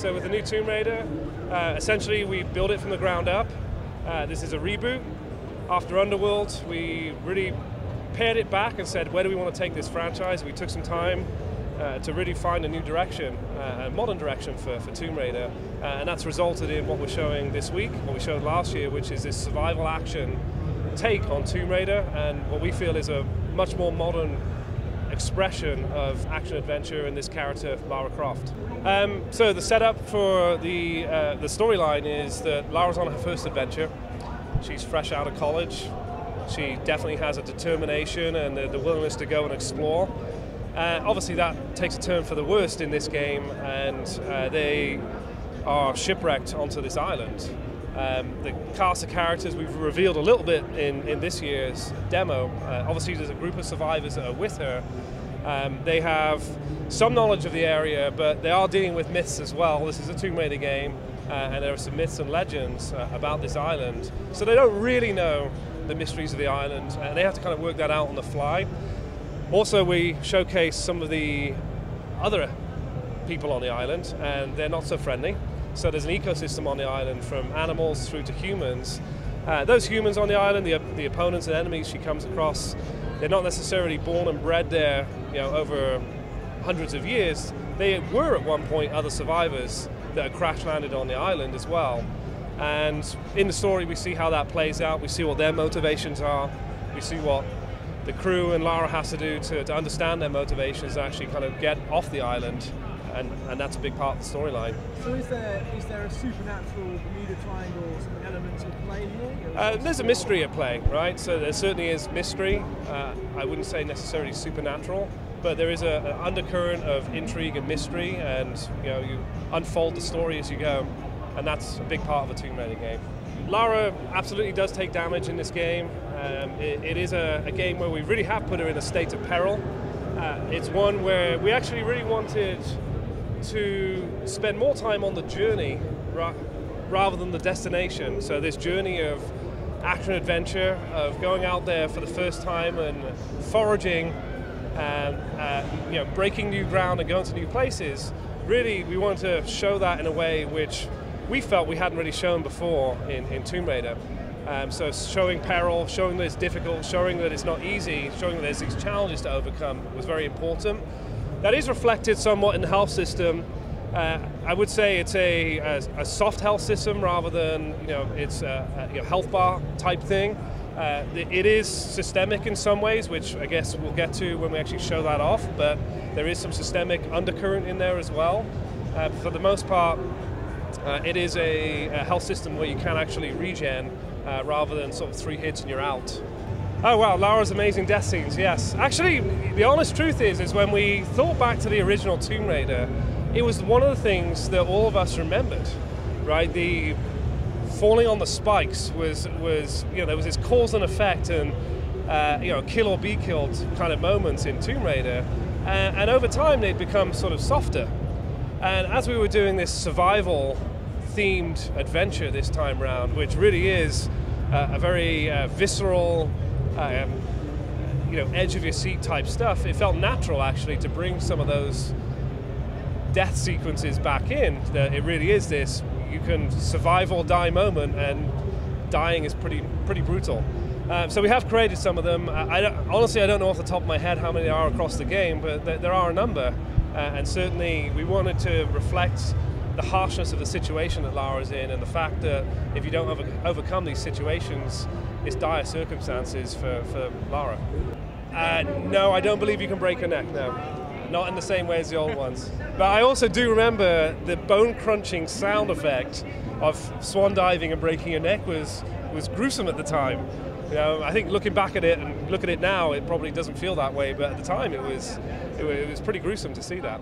So with the new Tomb Raider, essentially we built it from the ground up. This is a reboot. After Underworld, we really pared it back and said, where do we want to take this franchise? We took some time to really find a new direction, a modern direction for Tomb Raider, and that's resulted in what we're showing this week, what we showed last year, which is this survival action take on Tomb Raider, and what we feel is a much more modern expression of action-adventure in this character, Lara Croft. So the setup for the storyline is that Lara's on her first adventure. She's fresh out of college. She definitely has a determination and the willingness to go and explore. Obviously that takes a turn for the worst in this game, and they are shipwrecked onto this island. The cast of characters we've revealed a little bit in this year's demo. Obviously there's a group of survivors that are with her. They have some knowledge of the area, but they are dealing with myths as well. This is a Tomb Raider game, and there are some myths and legends about this island. So they don't really know the mysteries of the island, and they have to kind of work that out on the fly. Also, we showcase some of the other people on the island, and they're not so friendly. So there's an ecosystem on the island, from animals through to humans. Those humans on the island, the opponents and enemies she comes across, they're not necessarily born and bred there, over hundreds of years. They were at one point other survivors that had crash landed on the island as well. And in the story, we see how that plays out. We see what their motivations are. We see what the crew and Lara has to do to understand their motivations and actually kind of get off the island. And that's a big part of the storyline. So is there a supernatural Bermuda Triangle element of play here? There's a mystery at play, right? So there certainly is mystery. I wouldn't say necessarily supernatural, but there is an undercurrent of intrigue and mystery, and you unfold the story as you go, and that's a big part of a Tomb Raider game. Lara absolutely does take damage in this game. It is a game where we really have put her in a state of peril. It's one where we actually really wanted to spend more time on the journey rather than the destination. So this journey of action-adventure, of going out there for the first time and foraging and breaking new ground and going to new places, really we wanted to show that in a way which we felt we hadn't really shown before in Tomb Raider. So showing peril, showing that it's difficult, showing that it's not easy, showing that there's these challenges to overcome was very important. That is reflected somewhat in the health system. I would say it's a soft health system rather than it's a health bar type thing. It is systemic in some ways, which I guess we'll get to when we actually show that off, but there is some systemic undercurrent in there as well. For the most part, it is a health system where you can actually regen rather than sort of 3 hits and you're out. Oh wow, Lara's amazing death scenes, yes. Actually, the honest truth is when we thought back to the original Tomb Raider, it was one of the things that all of us remembered, right? The falling on the spikes was there was this cause and effect and kill or be killed kind of moments in Tomb Raider, and over time they'd become sort of softer. And as we were doing this survival themed adventure this time round, which really is a very visceral, edge of your seat type stuff, it felt natural actually to bring some of those death sequences back in. That it really is this, you can survive or die moment, and dying is pretty brutal. So we have created some of them. Honestly, I don't know off the top of my head how many there are across the game, but there are a number. And certainly we wanted to reflect the harshness of the situation that Lara's in, and the fact that if you don't overcome these situations, it's dire circumstances for Lara. No, I don't believe you can break her neck, no. Not in the same way as the old ones. But I also do remember the bone-crunching sound effect of swan diving and breaking your neck was gruesome at the time. I think looking back at it and look at it now, it probably doesn't feel that way, but at the time it was pretty gruesome to see that.